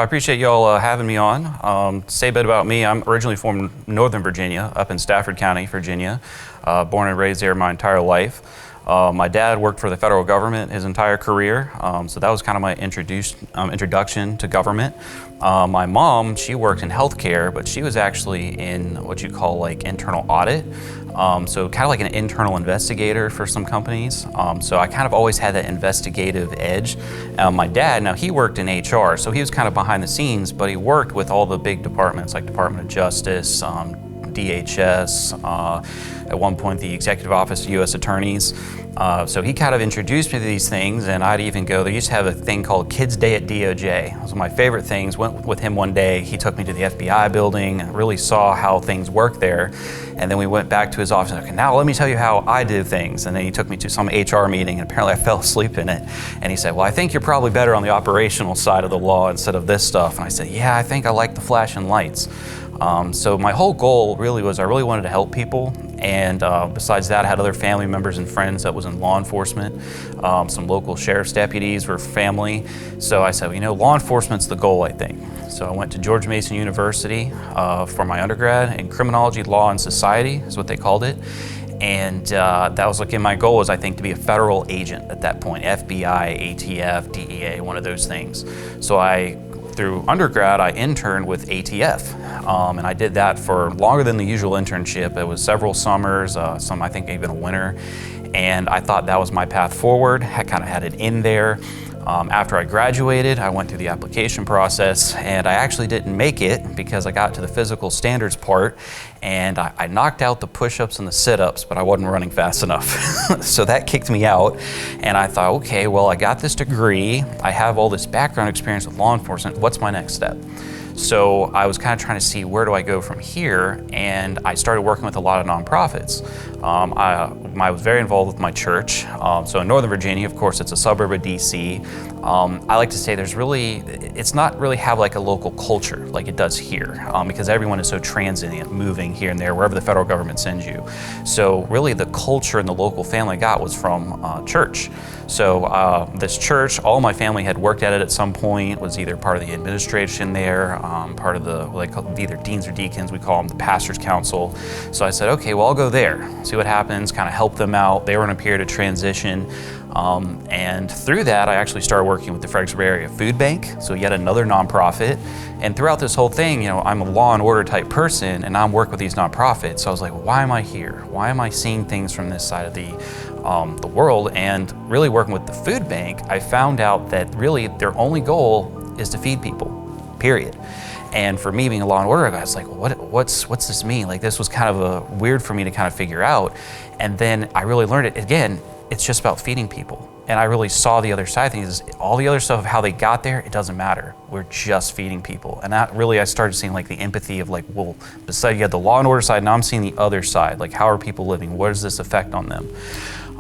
I appreciate y'all having me on. Say a bit about me. I'm originally from Northern Virginia, up in Stafford County, Virginia. Born and raised there my entire life. My dad worked for the federal government his entire career, so that was kind of my introduction to government. My mom, she worked in healthcare, but she was actually in what you call like internal audit. So kind of like an internal investigator for some companies. So I kind of always had that investigative edge. My dad, now he worked in HR, so he was kind of behind the scenes, but he worked with all the big departments like Department of Justice, DHS, at one point the Executive Office of U.S. Attorneys. So he kind of introduced me to these things, and I'd even go, they used to have a thing called Kids Day at DOJ. It was one of my favorite things. Went with him one day, he took me to the FBI building, and really saw how things work there. And then we went back to his office, and okay, now let me tell you how I do things. And then he took me to some HR meeting, and apparently I fell asleep in it. And he said, well, I think you're probably better on the operational side of the law instead of this stuff. And I said, yeah, I think I like the flashing lights. So my whole goal really was I really wanted to help people, and besides that I had other family members and friends that was in law enforcement. Some local sheriff's deputies were family. So I said, well, you know, law enforcement's the goal, I think. So I went to George Mason University for my undergrad in criminology, law, and society is what they called it. And that was like my goal was I think to be a federal agent at that point, FBI, ATF, DEA, one of those things. So through undergrad, I interned with ATF, and I did that for longer than the usual internship. It was several summers, some I think even a winter, and I thought that was my path forward. I kind of had it in there. After I graduated, I went through the application process, and I actually didn't make it because I got to the physical standards part, and I knocked out the push-ups and the sit-ups, but I wasn't running fast enough. So that kicked me out, and I thought, okay, well, I got this degree, I have all this background experience with law enforcement, what's my next step? So I was kind of trying to see where do I go from here, and I started working with a lot of nonprofits. I was very involved with my church. So in Northern Virginia, of course, it's a suburb of DC. I like to say it's not really have like a local culture like it does here, because everyone is so transient, moving here and there, wherever the federal government sends you. So really the culture and the local family I got was from church. So this church, all my family had worked at it at some point, was either part of the administration there, part of the, like either deans or deacons, we call them the pastor's council. So I said, okay, well, I'll go there, see what happens, kind of help them out. They were in a period of transition. And through that, I actually started working with the Fredericksburg Area Food Bank, so yet another nonprofit. And throughout this whole thing, you know, I'm a law and order type person, and I'm working with these nonprofits. So I was like, why am I here? Why am I seeing things from this side of the world? And really working with the food bank, I found out that really their only goal is to feed people, period. And for me being a law and order guy, I was like, what's this mean? Like, this was kind of weird for me to kind of figure out. And then I really learned it. Again, it's just about feeding people. And I really saw the other side of things. All the other stuff of how they got there, it doesn't matter. We're just feeding people. And that really, I started seeing like the empathy of like, well, besides you had the law and order side, now I'm seeing the other side. Like, how are people living? What does this affect on them?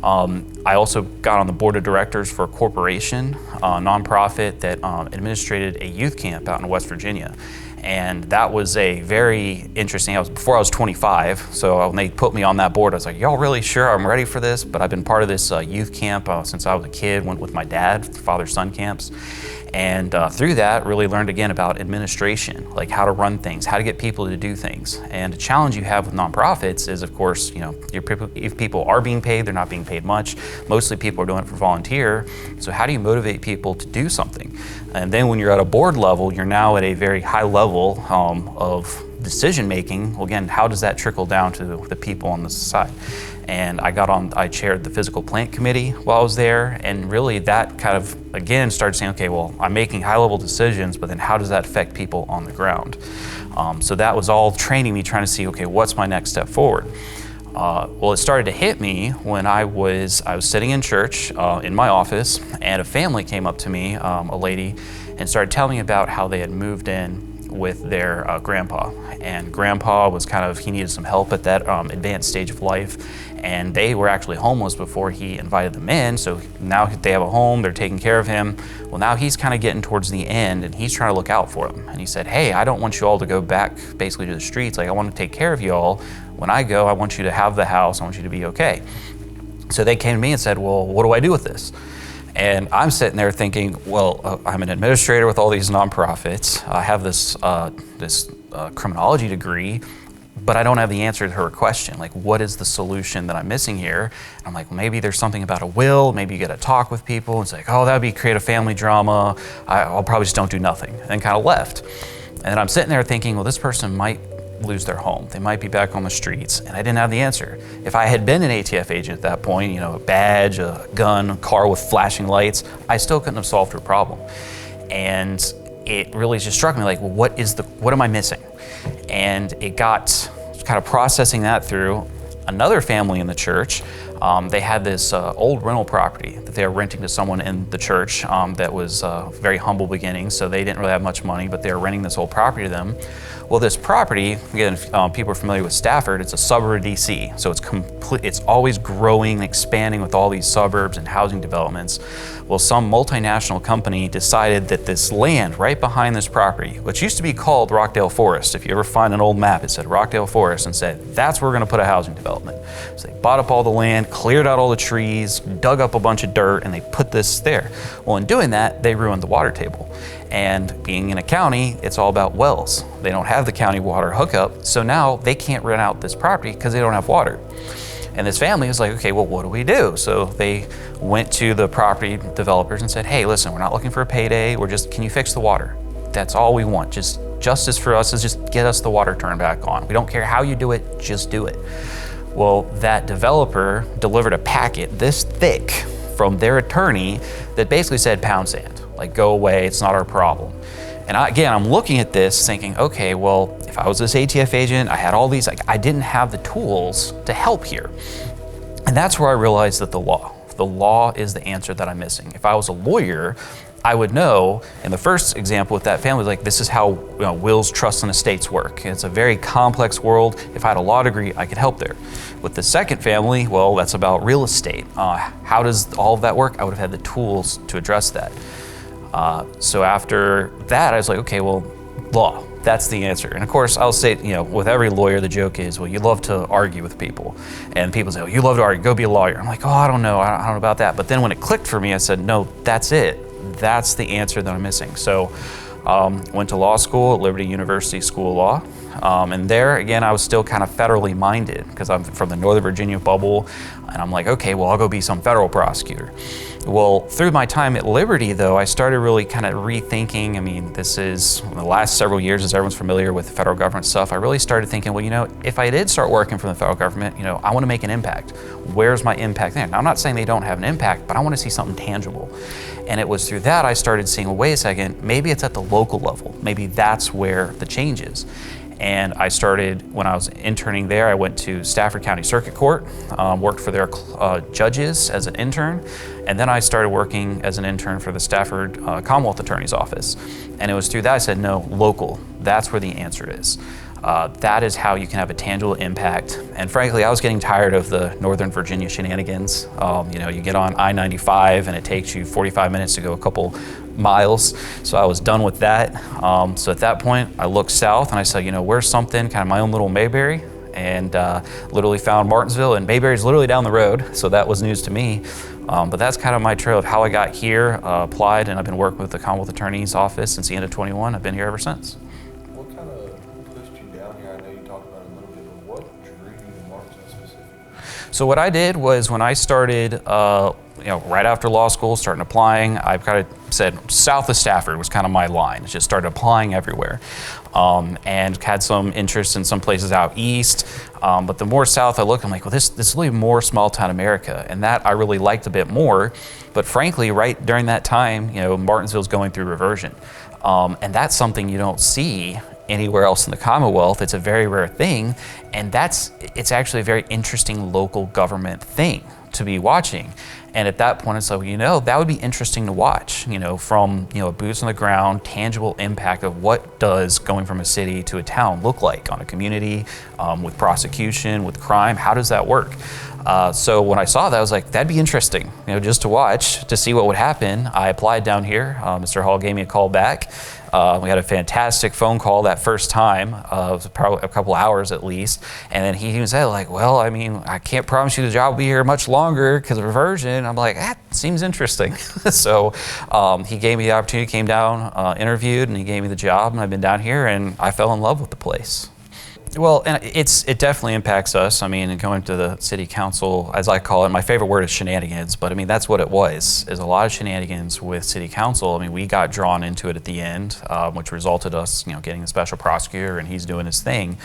I also got on the board of directors for a corporation, a nonprofit that administrated a youth camp out in West Virginia. And that was a very interesting, before I was 25, so when they put me on that board, I was like, y'all really sure I'm ready for this? But I've been part of this youth camp since I was a kid, went with my dad, father-son camps. And through that, really learned again about administration, like how to run things, how to get people to do things. And the challenge you have with nonprofits is, of course, you know, if people are being paid, they're not being paid much. Mostly people are doing it for volunteer. So how do you motivate people to do something? And then when you're at a board level, you're now at a very high level of decision making. Well, again, how does that trickle down to the people on the side? And I chaired the physical plant committee while I was there, and really that kind of, again, started saying, okay, well, I'm making high-level decisions, but then how does that affect people on the ground? So that was all training me, trying to see, okay, what's my next step forward? Well, it started to hit me when I was sitting in church in my office, and a family came up to me, a lady, and started telling me about how they had moved in with their grandpa. And grandpa was he needed some help at that advanced stage of life. And they were actually homeless before he invited them in. So now they have a home, they're taking care of him. Well, now he's kind of getting towards the end, and he's trying to look out for them. And he said, hey, I don't want you all to go back basically to the streets. Like, I want to take care of you all. When I go, I want you to have the house. I want you to be okay. So they came to me and said, well, what do I do with this? And I'm sitting there thinking, well, I'm an administrator with all these nonprofits. I have this criminology degree, but I don't have the answer to her question. Like, what is the solution that I'm missing here? And I'm like, well, maybe there's something about a will. Maybe you get to talk with people. It's like, oh, that would be create a family drama. I'll probably just don't do nothing. And kind of left. And then I'm sitting there thinking, well, this person might lose their home. They might be back on the streets. And I didn't have the answer. If I had been an ATF agent at that point, a badge, a gun, a car with flashing lights, I still couldn't have solved her problem. And it really just struck me like, well, what am I missing? And it got kind of processing that through another family in the church. They had this old rental property that they were renting to someone in the church that was very humble beginnings, so they didn't really have much money, but they were renting this old property to them. Well, this property, again, if people are familiar with Stafford, it's a suburb of DC, so it's always growing and expanding with all these suburbs and housing developments. Well, some multinational company decided that this land right behind this property, which used to be called Rockdale Forest, if you ever find an old map, it said Rockdale Forest, and said, that's where we're gonna put a housing development. So they bought up all the land, cleared out all the trees, dug up a bunch of dirt, and they put this there. Well, in doing that, they ruined the water table. And being in a county, it's all about wells. They don't have the county water hookup, so now they can't rent out this property because they don't have water. And this family was like, okay, well, what do we do? So they went to the property developers and said, hey, listen, we're not looking for a payday. Can you fix the water? That's all we want. Just justice for us is just get us the water turned back on. We don't care how you do it, just do it. Well, that developer delivered a packet this thick from their attorney that basically said pound sand. Like, go away, it's not our problem. And I'm looking at this thinking, okay, well, if I was this ATF agent, I had all these, I didn't have the tools to help here. And that's where I realized that the law is the answer that I'm missing. If I was a lawyer, I would know, in the first example with that family, like, this is how wills, trusts, and estates work. It's a very complex world. If I had a law degree, I could help there. With the second family, well, that's about real estate. How does all of that work? I would have had the tools to address that. So after that, I was like, okay, well, law, that's the answer. And of course, I'll say, with every lawyer, the joke is, well, you love to argue with people. And people say, oh, you love to argue, go be a lawyer. I'm like, oh, I don't know about that. But then when it clicked for me, I said, no, that's it. That's the answer that I'm missing. So went to law school at Liberty University School of Law. And there, again, I was still kind of federally minded because I'm from the Northern Virginia bubble. And I'm like, okay, well, I'll go be some federal prosecutor. Well, through my time at Liberty, though, I started really kind of rethinking. This is the last several years, as everyone's familiar with the federal government stuff, I really started thinking, well, if I did start working for the federal government, I want to make an impact. Where's my impact there? Now, I'm not saying they don't have an impact, but I want to see something tangible. And it was through that I started seeing, well, wait a second, maybe it's at the local level. Maybe that's where the change is. And I started, when I was interning there, I went to Stafford County Circuit Court, worked for their judges as an intern, and then I started working as an intern for the Stafford Commonwealth Attorney's Office. And it was through that I said, no, local, that's where the answer is. That is how you can have a tangible impact. And frankly, I was getting tired of the Northern Virginia shenanigans. You get on I-95 and it takes you 45 minutes to go a couple miles. So I was done with that. So at that point, I looked south and I said, where's something, kind of my own little Mayberry? And literally found Martinsville, and Mayberry's literally down the road. So that was news to me. But that's kind of my trail of how I got here, applied, and I've been working with the Commonwealth Attorney's Office since the end of 21. I've been here ever since. So what I did was, when I started, right after law school, starting applying, I kind of said south of Stafford was kind of my line. Just started applying everywhere, and had some interest in some places out east. But the more south I looked, I'm like, well, this is really more small town America, and that I really liked a bit more. But frankly, right during that time, Martinsville's going through reversion, and that's something you don't see anywhere else in the Commonwealth. It's a very rare thing, and it's actually a very interesting local government thing to be watching. And at that point, it's like, that would be interesting to watch, from, boots on the ground, tangible impact of what does going from a city to a town look like on a community, with prosecution, with crime, how does that work? So when I saw that, I was like, that'd be interesting, just to watch, to see what would happen. I applied down here. Mr. Hall gave me a call back. We had a fantastic phone call that first time, probably a couple hours at least. And then he even said, like, well, I mean, I can't promise you the job will be here much longer because of reversion. I'm like, that seems interesting. So he gave me the opportunity, came down, interviewed, and he gave me the job. And I've been down here, and I fell in love with the place. Well, and it definitely impacts us. I mean, going to the city council, as I call it, my favorite word is shenanigans, but I mean, that's what it was, is a lot of shenanigans with city council. I mean, we got drawn into it at the end, which resulted us, getting a special prosecutor, and he's doing his thing.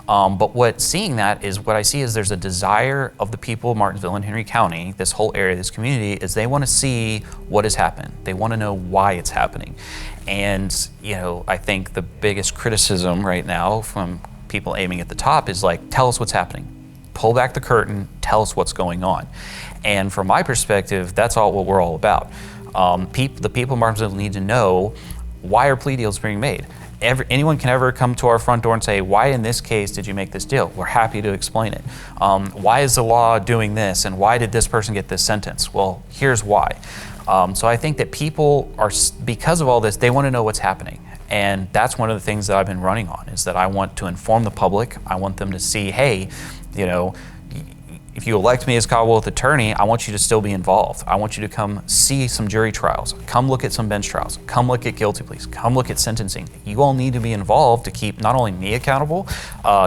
But seeing that is what I see is there's a desire of the people of Martinsville and Henry County, this whole area, this community, is they want to see what has happened. They want to know why it's happening. And, I think the biggest criticism right now from people aiming at the top is like, tell us what's happening. Pull back the curtain, tell us what's going on. And from my perspective, that's all what we're all about. The people of Martinsville need to know, why are plea deals being made? Anyone can ever come to our front door and say, why in this case did you make this deal? We're happy to explain it. Why is the law doing this, and why did this person get this sentence? Well, here's why. So I think that people are, because of all this, they want to know what's happening. And that's one of the things that I've been running on, is that I want to inform the public. I want them to see, hey, if you elect me as Commonwealth Attorney, I want you to still be involved. I want you to come see some jury trials, come look at some bench trials, come look at guilty pleas, come look at sentencing. You all need to be involved to keep not only me accountable,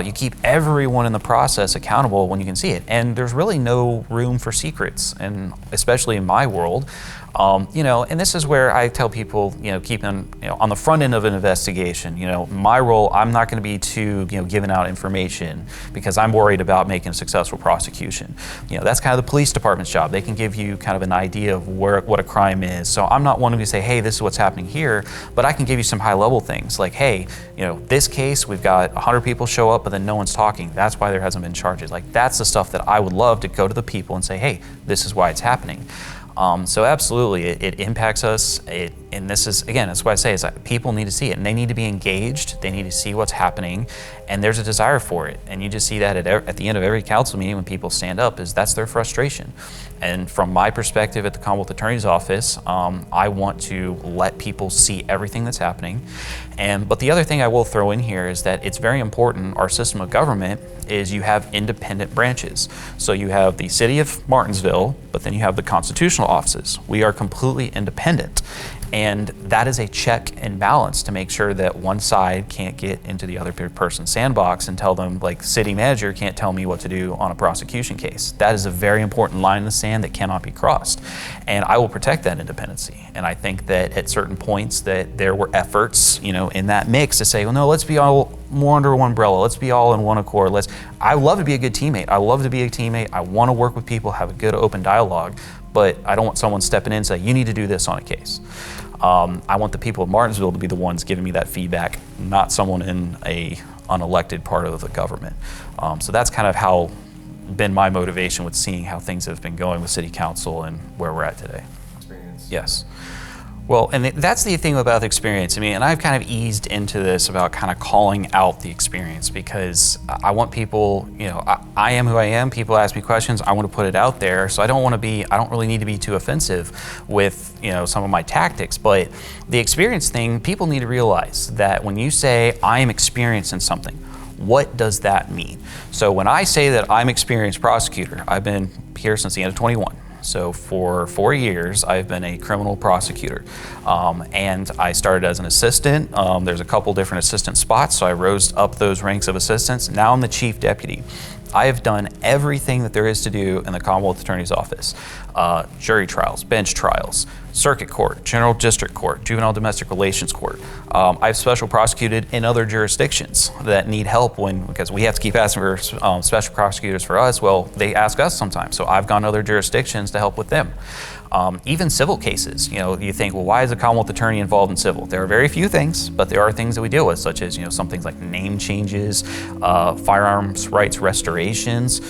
you keep everyone in the process accountable when you can see it. And there's really no room for secrets, and especially in my world. And this is where I tell people, keep on the front end of an investigation, my role, I'm not going to be too, giving out information because I'm worried about making a successful prosecution. That's kind of the police department's job. They can give you kind of an idea of what a crime is. So I'm not wanting to say, hey, this is what's happening here, but I can give you some high level things like, hey, this case, we've got 100 people show up, but then no one's talking. That's why there hasn't been charges. Like, that's the stuff that I would love to go to the people and say, hey, this is why it's happening. So absolutely, it impacts us. And this is, again, that's what I say, is that people need to see it, and they need to be engaged. They need to see what's happening, and there's a desire for it. And you just see that at the end of every council meeting when people stand up, is that's their frustration. And from my perspective at the Commonwealth Attorney's Office, I want to let people see everything that's happening. But the other thing I will throw in here is that it's very important, our system of government is you have independent branches. So you have the City of Martinsville, but then you have the constitutional offices. We are completely independent. And that is a check and balance to make sure that one side can't get into the other person's sandbox and tell them, like, city manager can't tell me what to do on a prosecution case. That is a very important line in the sand that cannot be crossed. And I will protect that independency. And I think that at certain points that there were efforts, in that mix to say, well, no, let's be all more under one umbrella. Let's be all in one accord. I love to be a good teammate. I love to be a teammate. I want to work with people, have a good open dialogue, but I don't want someone stepping in and say, you need to do this on a case. I want the people of Martinsville to be the ones giving me that feedback, not someone in a unelected part of the government. So that's kind of how been my motivation with seeing how things have been going with City Council and where we're at today. Experience. Yes. Well, and that's the thing about the experience. I mean, and I've kind of eased into this about kind of calling out the experience, because I want people, I am who I am. People ask me questions. I want to put it out there. So I don't really need to be too offensive with, some of my tactics. But the experience thing, people need to realize that when you say, I am experienced in something, what does that mean? So when I say that I'm experienced prosecutor, I've been here since the end of 21. So for 4 years, I've been a criminal prosecutor. And I started as an assistant. There's a couple different assistant spots, so I rose up those ranks of assistants. Now I'm the chief deputy. I have done everything that there is to do in the Commonwealth Attorney's Office. Jury trials, bench trials, circuit court, general district court, juvenile domestic relations court. I've special prosecuted in other jurisdictions that need help because we have to keep asking for special prosecutors for us. Well, they ask us sometimes. So I've gone to other jurisdictions to help with them. Even civil cases, you think, well, why is a Commonwealth Attorney involved in civil? There are very few things, but there are things that we deal with, such as, some things like name changes, firearms rights restorations,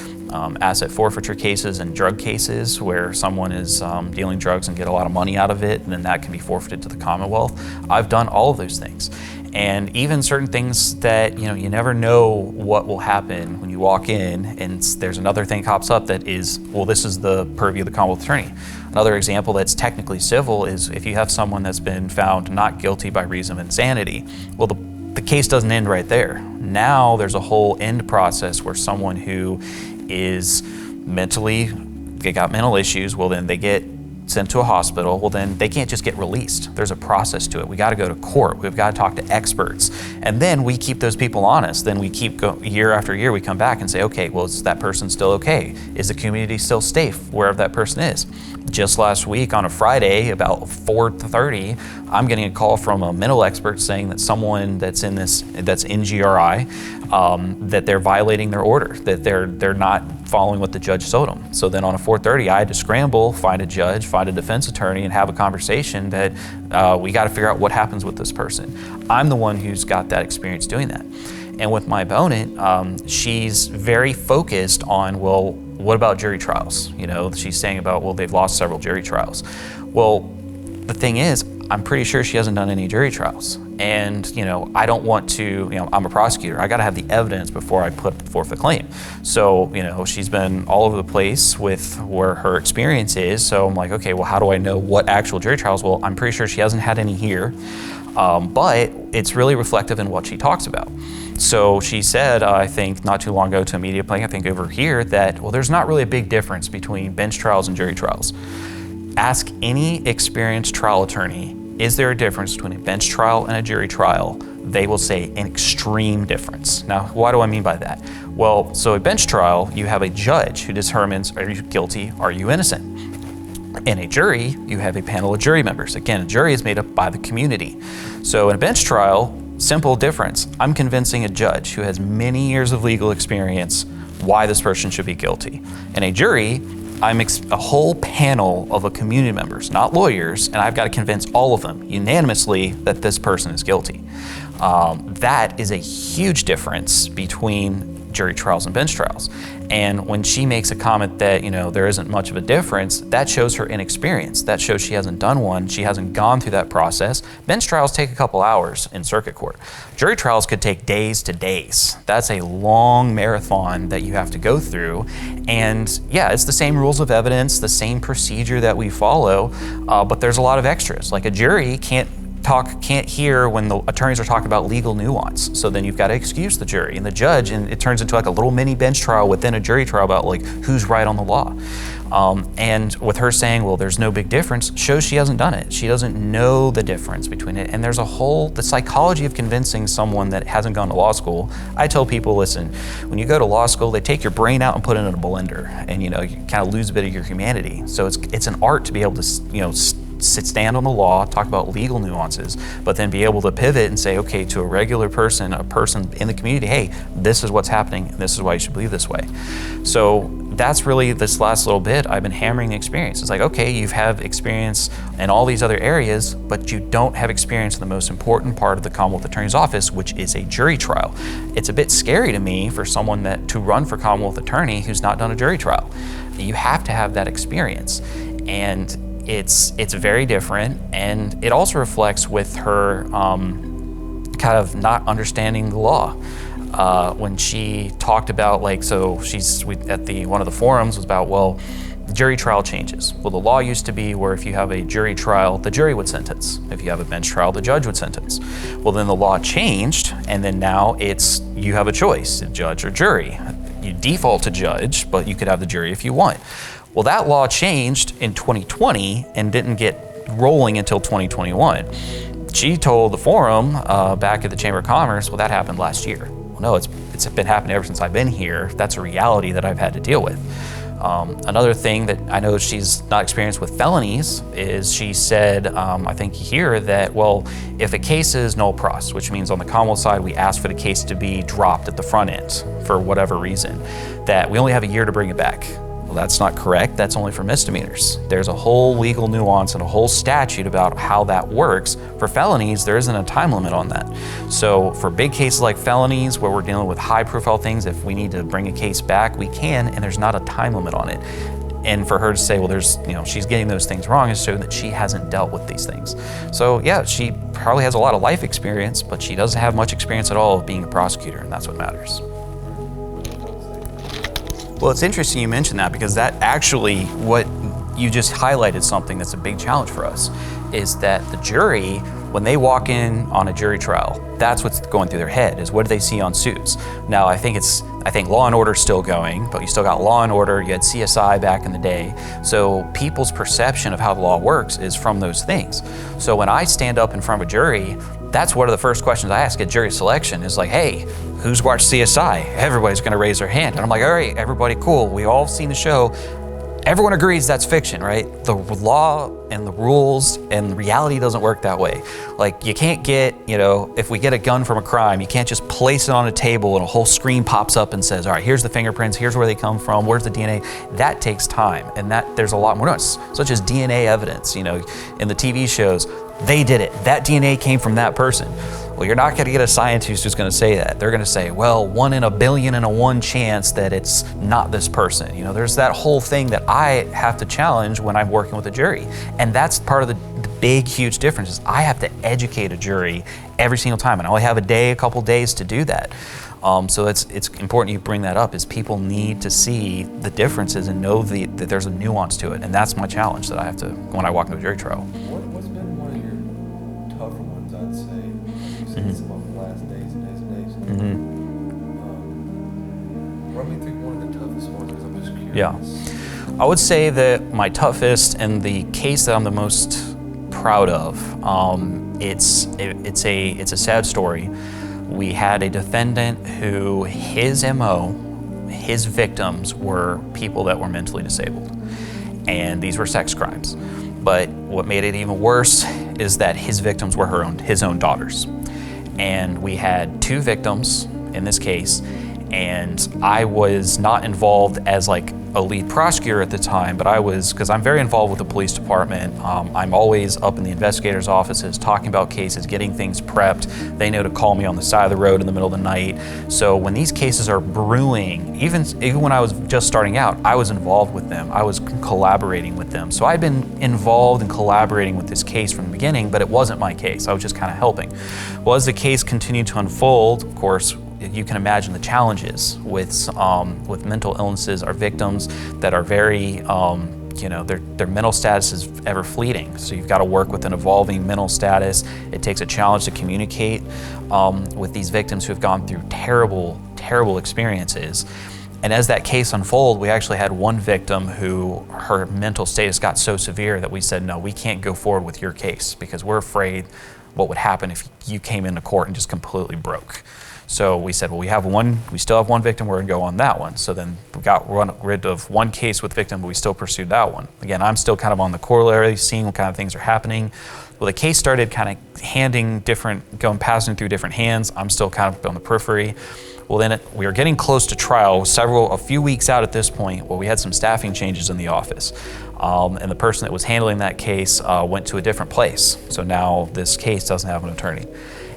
asset forfeiture cases and drug cases where someone is dealing drugs and get a lot of money out of it, and then that can be forfeited to the Commonwealth. I've done all of those things. And even certain things that, you never know what will happen when you walk in and there's another thing pops up that is, well, this is the purview of the Commonwealth Attorney. Another example that's technically civil is if you have someone that's been found not guilty by reason of insanity, well, the case doesn't end right there. Now there's a whole end process where someone who is they got mental issues, well, then they get sent to a hospital, well, then they can't just get released. There's a process to it. We got to go to court. We've got to talk to experts. And then we keep those people honest. Then we keep year after year, we come back and say, okay, well, is that person still okay? Is the community still safe wherever that person is? Just last week on a Friday, about 4:30, I'm getting a call from a mental expert saying that someone that's in GRI, that they're violating their order, that they're not following what the judge told them. So then on a 4:30, I had to scramble, find a judge, find a defense attorney, and have a conversation that we got to figure out what happens with this person. I'm the one who's got that experience doing that. And with my opponent, she's very focused on, well, what about jury trials? She's saying about, well, they've lost several jury trials. Well, the thing is, I'm pretty sure she hasn't done any jury trials. And, I don't want to, I'm a prosecutor. I got to have the evidence before I put forth a claim. So, she's been all over the place with where her experience is. So I'm like, okay, well, how do I know what actual jury trials? Well, I'm pretty sure she hasn't had any here. But it's really reflective in what she talks about. So she said, I think not too long ago to a media play, I think over here, that, well, there's not really a big difference between bench trials and jury trials. Ask any experienced trial attorney, is there a difference between a bench trial and a jury trial? They will say an extreme difference. Now, what do I mean by that? Well, so a bench trial, you have a judge who determines, are you guilty, are you innocent? In a jury, you have a panel of jury members. Again, a jury is made up by the community. So in a bench trial, simple difference. I'm convincing a judge who has many years of legal experience why this person should be guilty. In a jury, I'm a whole panel of community members, not lawyers, and I've got to convince all of them unanimously that this person is guilty. That is a huge difference between jury trials and bench trials. And when she makes a comment that, there isn't much of a difference, that shows her inexperience. That shows she hasn't done one. She hasn't gone through that process. Bench trials take a couple hours in circuit court. Jury trials could take days to days. That's a long marathon that you have to go through. And yeah, it's the same rules of evidence, the same procedure that we follow, but there's a lot of extras. Like a jury can't hear when the attorneys are talking about legal nuance. So then you've got to excuse the jury and the judge, and it turns into like a little mini bench trial within a jury trial about like who's right on the law. And with her saying, well, there's no big difference, shows she hasn't done it. She doesn't know the difference between it. And there's the psychology of convincing someone that hasn't gone to law school. I tell people, listen, when you go to law school, they take your brain out and put it in a blender, and you kind of lose a bit of your humanity. So it's an art to be able to stand on the law, talk about legal nuances, but then be able to pivot and say, okay, to a regular person, a person in the community, hey, this is what's happening, and this is why you should believe this way. So that's really this last little bit I've been hammering experience. It's like, okay, you have experience in all these other areas, but you don't have experience in the most important part of the Commonwealth Attorney's Office, which is a jury trial. It's a bit scary to me for someone to run for Commonwealth Attorney who's not done a jury trial. You have to have that experience. And it's very different, and it also reflects with her kind of not understanding the law. When she talked about one of the forums was about, well, jury trial changes. Well, the law used to be where if you have a jury trial, the jury would sentence. If you have a bench trial, the judge would sentence. Well, then the law changed, and then now you have a choice, judge or jury. You default to judge, but you could have the jury if you want. Well, that law changed in 2020 and didn't get rolling until 2021. She told the forum back at the Chamber of Commerce, well, that happened last year. Well, no, it's been happening ever since I've been here. That's a reality that I've had to deal with. Another thing that I know she's not experienced with felonies is she said, I think here, that, well, if a case is null pros, which means on the Commonwealth side, we ask for the case to be dropped at the front end for whatever reason, that we only have a year to bring it back. Well, that's not correct. That's only for misdemeanors. There's a whole legal nuance and a whole statute about how that works. For felonies, there isn't a time limit on that. So for big cases like felonies, where we're dealing with high profile things, if we need to bring a case back, we can, and there's not a time limit on it. And for her to say, well, there's, she's getting those things wrong, is showing that she hasn't dealt with these things. So yeah, she probably has a lot of life experience, but she doesn't have much experience at all of being a prosecutor, and that's what matters. Well, it's interesting you mentioned that, because that actually, what you just highlighted something that's a big challenge for us, is that the jury, when they walk in on a jury trial, that's what's going through their head, is what do they see on Suits. Now, I think Law and Order's still going, but you still got Law and Order, you had CSI back in the day. So people's perception of how the law works is from those things. So when I stand up in front of a jury, that's one of the first questions I ask at jury selection, is like, hey, who's watched CSI? Everybody's gonna raise their hand. And I'm like, all right, everybody, cool. We all seen the show. Everyone agrees that's fiction, right? The law and the rules and reality doesn't work that way. Like, you can't get, if we get a gun from a crime, you can't just place it on a table and a whole screen pops up and says, all right, here's the fingerprints, here's where they come from, where's the DNA? That takes time, and there's a lot more to us, such as DNA evidence. In the TV shows, they did it. That DNA came from that person. Well, you're not going to get a scientist who's going to say that. They're going to say, well, 1 in a billion and a 1 chance that it's not this person. There's that whole thing that I have to challenge when I'm working with a jury. And that's part of the big, huge difference, is I have to educate a jury every single time. And I only have a couple days to do that. So it's important you bring that up, is people need to see the differences and know that there's a nuance to it. And that's my challenge that I have to, when I walk into a jury trial. What's been one of your tougher ones, I'd say? You said it's about the last days and days and days. Run me through one of the toughest ones, because I'm just curious. Yeah. I would say that my toughest, and the case that I'm the most proud of, it's a sad story. We had a defendant who his victims were people that were mentally disabled, and these were sex crimes. But what made it even worse is that his victims were his own daughters. And we had 2 victims in this case, and I was not involved as like a lead prosecutor at the time, but I was, because I'm very involved with the police department. I'm always up in the investigators' offices talking about cases, getting things prepped. They know to call me on the side of the road in the middle of the night. So when these cases are brewing, even when I was just starting out, I was involved with them. I was collaborating with them. So I'd been involved in collaborating with this case from the beginning, but it wasn't my case. I was just kind of helping. Well, as the case continued to unfold, of course, you can imagine the challenges with mental illnesses. Our victims that are very, their mental status is ever fleeting. So you've got to work with an evolving mental status. It takes a challenge to communicate with these victims who have gone through terrible, terrible experiences. And as that case unfolded, we actually had one victim who her mental status got so severe that we said, no, we can't go forward with your case, because we're afraid what would happen if you came into court and just completely broke. So we said, well, we still have one victim, we're gonna go on that one. So then we got rid of one case with victim, but we still pursued that one. Again, I'm still kind of on the corollary, seeing what kind of things are happening. Well, the case started kind of passing through different hands. I'm still kind of on the periphery. Well, then we were getting close to trial, a few weeks out at this point. Well, we had some staffing changes in the office. And the person that was handling that case went to a different place. So now this case doesn't have an attorney.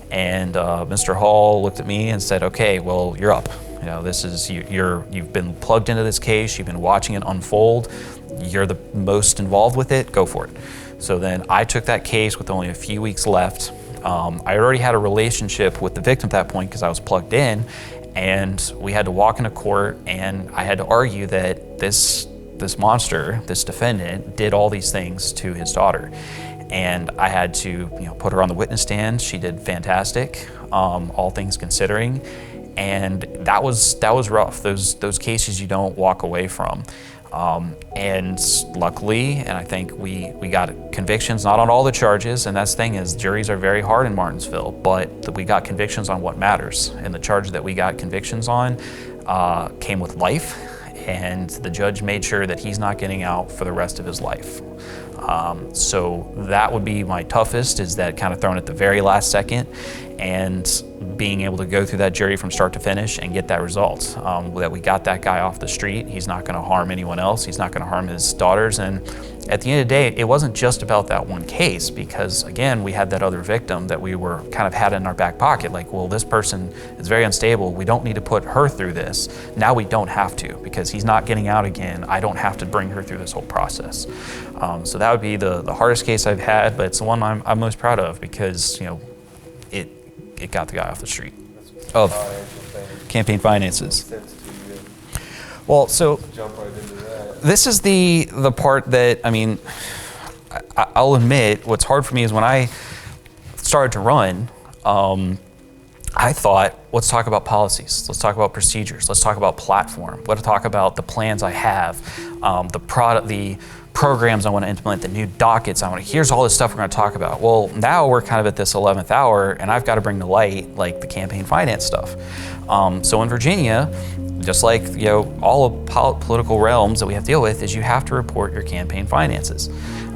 And Mr. Hall looked at me and said, okay, well, you're up. You've been plugged into this case, you've been watching it unfold, you're the most involved with it, go for it. So then I took that case with only a few weeks left. I already had a relationship with the victim at that point because I was plugged in, and we had to walk into court, and I had to argue that this monster, this defendant, did all these things to his daughter. And I had to put her on the witness stand. She did fantastic, all things considering. And that was rough. Those cases you don't walk away from. And luckily, and I think we got convictions, not on all the charges, and that's the thing is juries are very hard in Martinsville, but we got convictions on what matters. And the charge that we got convictions on came with life, and the judge made sure that he's not getting out for the rest of his life. So that would be my toughest, is that kind of thrown at the very last second, and being able to go through that jury from start to finish and get that result. That we got that guy off the street. He's not going to harm anyone else. He's not going to harm his daughters. And at the end of the day, it wasn't just about that one case, because again, we had that other victim that we were kind of had in our back pocket. Like, well, this person is very unstable. We don't need to put her through this. Now we don't have to, because he's not getting out again. I don't have to bring her through this whole process. So that would be the hardest case I've had, but it's the one I'm most proud of, because, you know, it got the guy off the street of campaign finances. Well, so Jump right into that. this is the part that, I mean, I'll admit, what's hard for me is when I started to run, I thought, let's talk about policies, let's talk about procedures, let's talk about platform, let's talk about the plans I have, the programs I want to implement, the new dockets I want to, here's all this stuff we're going to talk about. Well, now we're kind of at this 11th hour, and I've got to bring to light like the campaign finance stuff. So in Virginia, just like, you know, all of political realms that we have to deal with, is you have to report your campaign finances.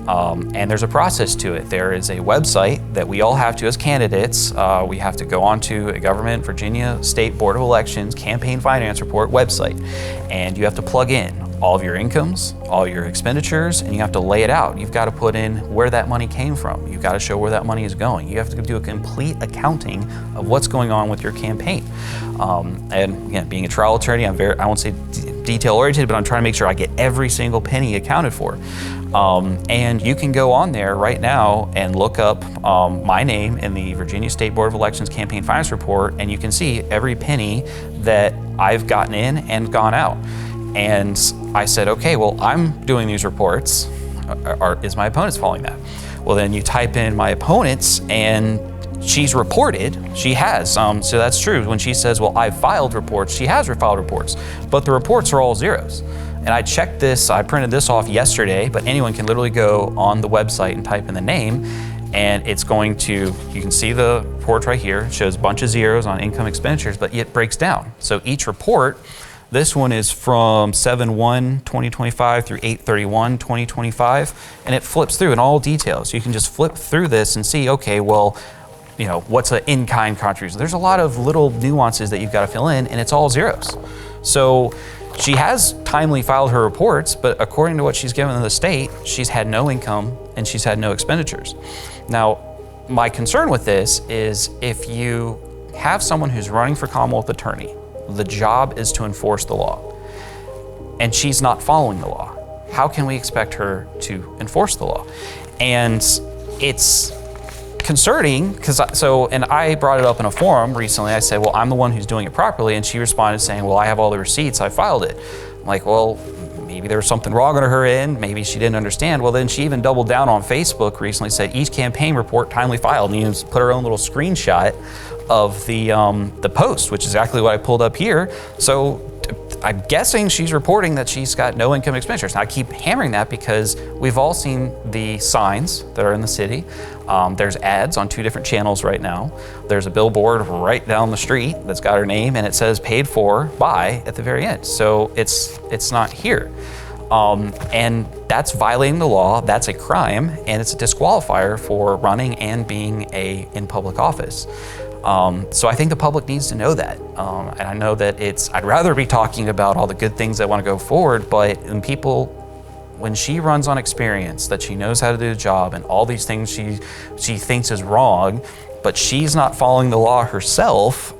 And there's a process to it. There is a website that we all have to, as candidates, we have to go onto a government, Virginia State Board of Elections campaign finance report website, and you have to plug in all of your incomes, all your expenditures, and you have to lay it out. You've got to put in where that money came from. You've got to show where that money is going. You have to do a complete accounting of what's going on with your campaign. And again, being a trial attorney, I won't say detail oriented, but I'm trying to make sure I get every single penny accounted for. And you can go on there right now and look up my name in the Virginia State Board of Elections campaign finance report, and you can see every penny that I've gotten in and gone out. And I said, okay, well, I'm doing these reports. Is my opponent's following that? Well, then you type in my opponent's, and she's reported. She has. So that's true. When she says, well, I've filed reports, she has filed reports, but the reports are all zeros. And I checked this, I printed this off yesterday, but anyone can literally go on the website and type in the name, and it's going to, you can see the report right here. It shows a bunch of zeros on income expenditures, but it breaks down. So each report, this one is from 7/1/2025 through 8/31/2025, and it flips through in all details. You can just flip through this and see, okay, well, you know, what's an in-kind contribution? There's a lot of little nuances that you've got to fill in, and it's all zeros. So she has timely filed her reports, but according to what she's given to the state, she's had no income and she's had no expenditures. Now, my concern with this is if you have someone who's running for Commonwealth Attorney, the job is to enforce the law, and she's not following the law. How can we expect her to enforce the law? And it's concerning, because and I brought it up in a forum recently. I said, well, I'm the one who's doing it properly, and she responded saying, well, I have all the receipts, I filed it. I'm like, well, maybe there was something wrong on her end, maybe she didn't understand. Well, then she even doubled down on Facebook recently, said each campaign report timely filed, and even put her own little screenshot of the post, which is exactly what I pulled up here. So I'm guessing she's reporting that she's got no income expenditures. Now, I keep hammering that because we've all seen the signs that are in the city. There's ads on 2 different channels right now. There's a billboard right down the street that's got her name, and it says paid for by at the very end. So it's not here. And that's violating the law, that's a crime, and it's a disqualifier for running and being in public office. So I think the public needs to know that. And I know that I'd rather be talking about all the good things that want to go forward, but when she runs on experience, that she knows how to do the job and all these things she thinks is wrong, but she's not following the law herself,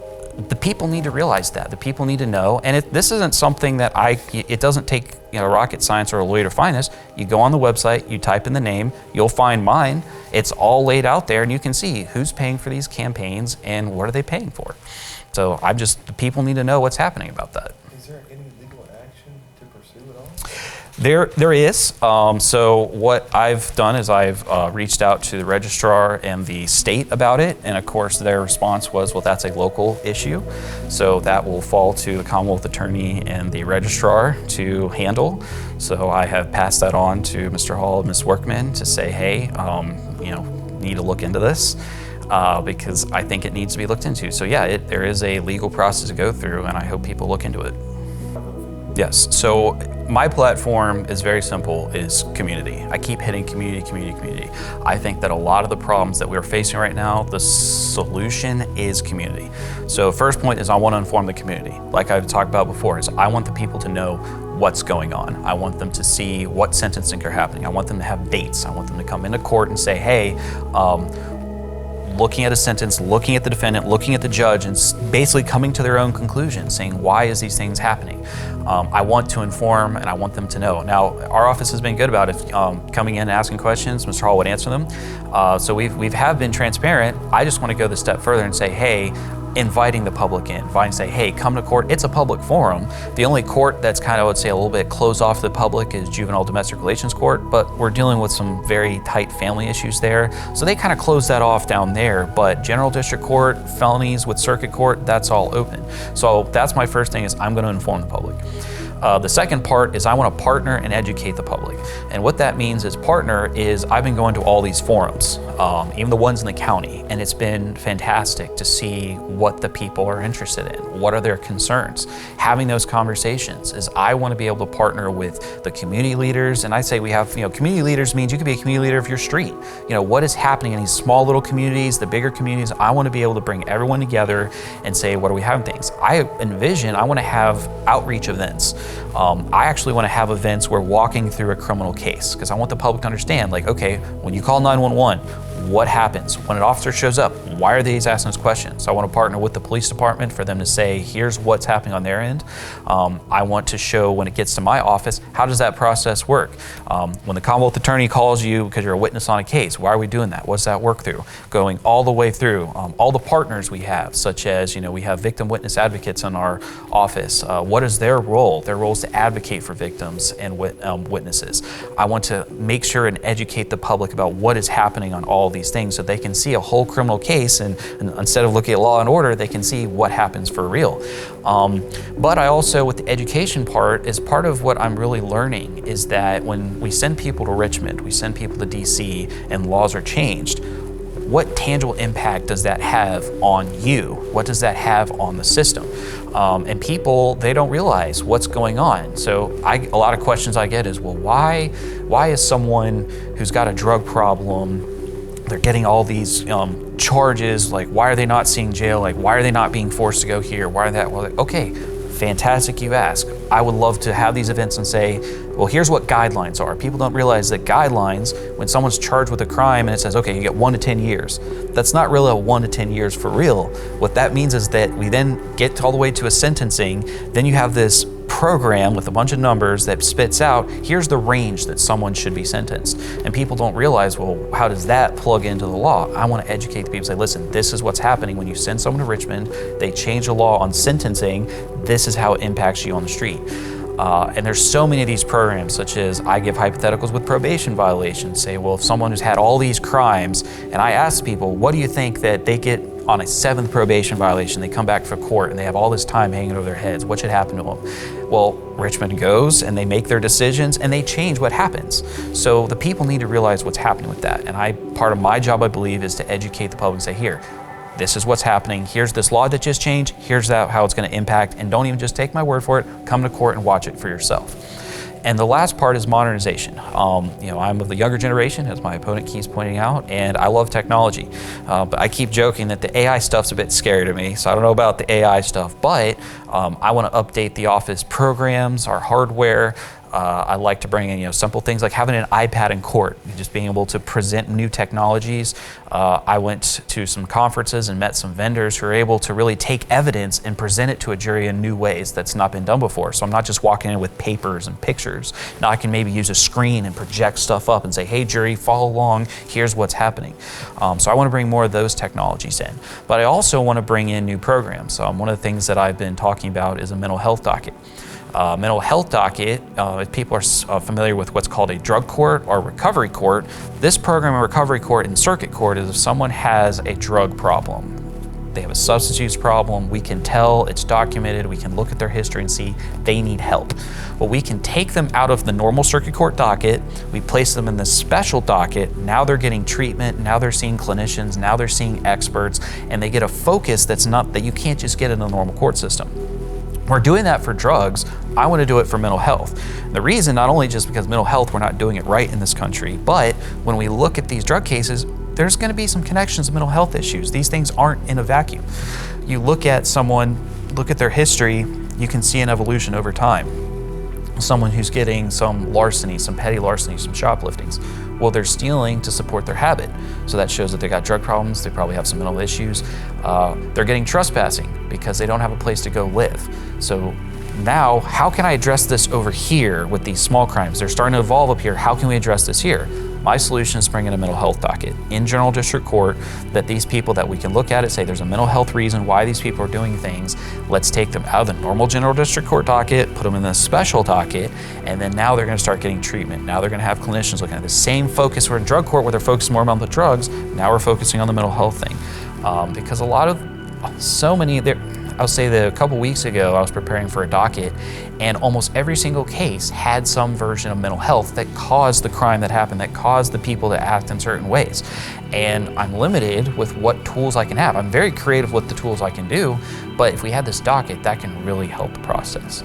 the people need to realize that. The people need to know. And this isn't something that it doesn't take rocket science or a lawyer to find this. You go on the website, you type in the name, you'll find mine. It's all laid out there, and you can see who's paying for these campaigns and what are they paying for. So the people need to know what's happening about that. Is there any legal action to pursue at all? There is. So what I've done is I've reached out to the registrar and the state about it, and of course their response was, well, that's a local issue, so that will fall to the Commonwealth Attorney and the registrar to handle. So I have passed that on to Mr. Hall and Ms. Workman to say, hey, need to look into this because I think it needs to be looked into. So yeah, there is a legal process to go through, and I hope people look into it. Yes, so my platform is very simple, is community. I keep hitting community, community, community. I think that a lot of the problems that we're facing right now, the solution is community. So first point is I want to inform the community. Like I've talked about before, is I want the people to know what's going on. I want them to see what sentencing are happening. I want them to have dates. I want them to come into court and say, hey, looking at a sentence, looking at the defendant, looking at the judge, and basically coming to their own conclusion, saying, why is these things happening? I want to inform and I want them to know. Now, our office has been good about it, coming in and asking questions. Mr. Hall would answer them. So we have been transparent. I just want to go the step further and say, hey, inviting the public in, say, hey, come to court. It's a public forum. The only court that's kind of, I would say, a little bit closed off to the public is juvenile domestic relations court, but we're dealing with some very tight family issues there. So they kind of close that off down there, but general district court, felonies with circuit court, that's all open. So that's my first thing, is I'm going to inform the public. The second part is I want to partner and educate the public. And what that means is partner is I've been going to all these forums, even the ones in the county, and it's been fantastic to see what the people are interested in. What are their concerns? Having those conversations is I want to be able to partner with the community leaders. And I say we have, community leaders means you could be a community leader of your street. What is happening in these small little communities, the bigger communities, I want to be able to bring everyone together and say, what are we having things? I want to have outreach events. I actually want to have events where walking through a criminal case, because I want the public to understand, like, okay, when you call 911, what happens? When an officer shows up, why are they asking us questions? So I want to partner with the police department for them to say, here's what's happening on their end. I want to show when it gets to my office, how does that process work? When the Commonwealth attorney calls you because you're a witness on a case, why are we doing that? What's that work through? Going all the way through. All the partners we have, such as, we have victim witness advocates in our office. What is their role? Their role is to advocate for victims and witnesses. I want to make sure and educate the public about what is happening on all these things so they can see a whole criminal case, and instead of looking at law and order, they can see what happens for real. But I also, with the education part, is part of what I'm really learning is that when we send people to Richmond, we send people to DC, and laws are changed, what tangible impact does that have on you? What does that have on the system? And people, they don't realize what's going on. So a lot of questions I get is, well, why is someone who's got a drug problem, they're getting all these charges, like why are they not seeing jail? Like why are they not being forced to go here? Why are that? Well, okay, fantastic you ask. I would love to have these events and say, well, here's what guidelines are. People don't realize that guidelines, when someone's charged with a crime and it says, okay, you get 1 to 10 years, that's not really a 1 to 10 years for real. What that means is that we then get all the way to a sentencing, then you have this program with a bunch of numbers that spits out, here's the range that someone should be sentenced. And people don't realize, well, how does that plug into the law? I want to educate the people, say, listen, this is what's happening when you send someone to Richmond, they change the law on sentencing, this is how it impacts you on the street. And there's so many of these programs, such as I give hypotheticals with probation violations, say, well, if someone who's had all these crimes, and I ask people, what do you think that they get on a 7th probation violation, they come back for court and they have all this time hanging over their heads, what should happen to them? Well, Richmond goes and they make their decisions and they change what happens. So the people need to realize what's happening with that. And part of my job, I believe, is to educate the public and say, here, this is what's happening. Here's this law that just changed. Here's how it's going to impact. And don't even just take my word for it. Come to court and watch it for yourself. And the last part is modernization. I'm of the younger generation, as my opponent keeps pointing out, and I love technology. But I keep joking that the AI stuff's a bit scary to me, so I don't know about the AI stuff, but I want to update the office programs, our hardware. I like to bring in simple things like having an iPad in court, just being able to present new technologies. I went to some conferences and met some vendors who are able to really take evidence and present it to a jury in new ways that's not been done before. So I'm not just walking in with papers and pictures. Now I can maybe use a screen and project stuff up and say, hey jury, follow along, here's what's happening. So I want to bring more of those technologies in. But I also want to bring in new programs. One of the things that I've been talking about is a mental health docket. Mental health docket, if people are familiar with what's called a drug court or recovery court, this program in recovery court and circuit court is if someone has a drug problem, they have a substance use problem, we can tell, it's documented, we can look at their history and see they need help. Well, we can take them out of the normal circuit court docket, we place them in the special docket, now they're getting treatment, now they're seeing clinicians, now they're seeing experts, and they get a focus that you can't just get in the normal court system. We're doing that for drugs. I want to do it for mental health. The reason, not only just because mental health, we're not doing it right in this country, but when we look at these drug cases, there's going to be some connections to mental health issues. These things aren't in a vacuum. You look at someone, look at their history, you can see an evolution over time. Someone who's getting some larceny, some petty larceny, some shopliftings. Well, they're stealing to support their habit. So that shows that they got drug problems, they probably have some mental issues. They're getting trespassing because they don't have a place to go live. So now, how can I address this over here with these small crimes? They're starting to evolve up here. How can we address this here? My solution is bringing a mental health docket in general district court that these people that we can look at it, say there's a mental health reason why these people are doing things. Let's take them out of the normal general district court docket, put them in the special docket, and then now they're going to start getting treatment. Now they're going to have clinicians looking at the same focus. We're in drug court where they're focusing more on the drugs. Now we're focusing on the mental health thing. Because I'll say that a couple weeks ago, I was preparing for a docket, and almost every single case had some version of mental health that caused the crime that happened, that caused the people to act in certain ways. And I'm limited with what tools I can have. I'm very creative with the tools I can do, but if we had this docket, that can really help the process.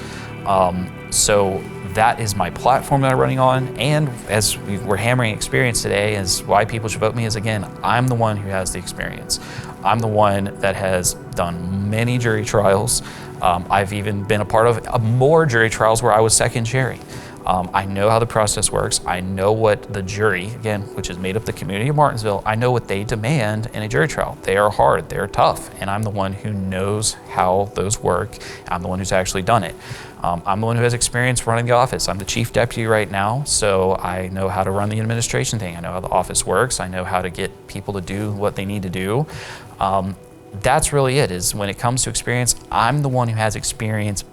So that is my platform that I'm running on, and as we're hammering experience today, is why people should vote me, is again, I'm the one who has the experience. I'm the one that has done many jury trials. I've even been a part of more jury trials where I was second jury. I know how the process works. I know what the jury, again, which is made up the community of Martinsville, I know what they demand in a jury trial. They are hard, they're tough, and I'm the one who knows how those work. I'm the one who's actually done it. I'm the one who has experience running the office. I'm the chief deputy right now, so I know how to run the administration thing. I know how the office works. I know how to get people to do what they need to do. That's really it, is when it comes to experience, I'm the one who has experience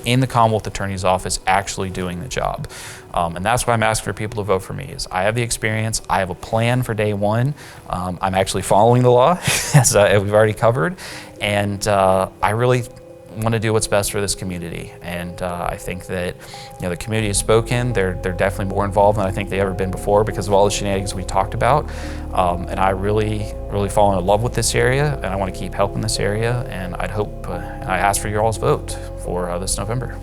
in the Commonwealth Attorney's Office actually doing the job. And that's why I'm asking for people to vote for me, is I have the experience, I have a plan for day one. I'm actually following the law, as we've already covered, and I really want to do what's best for this community. And I think that the community has spoken. They're definitely more involved than I think they've ever been before because of all the shenanigans we talked about. And I really fall in love with this area, and I want to keep helping this area. And I'd hope, and I ask for your all's vote for this November.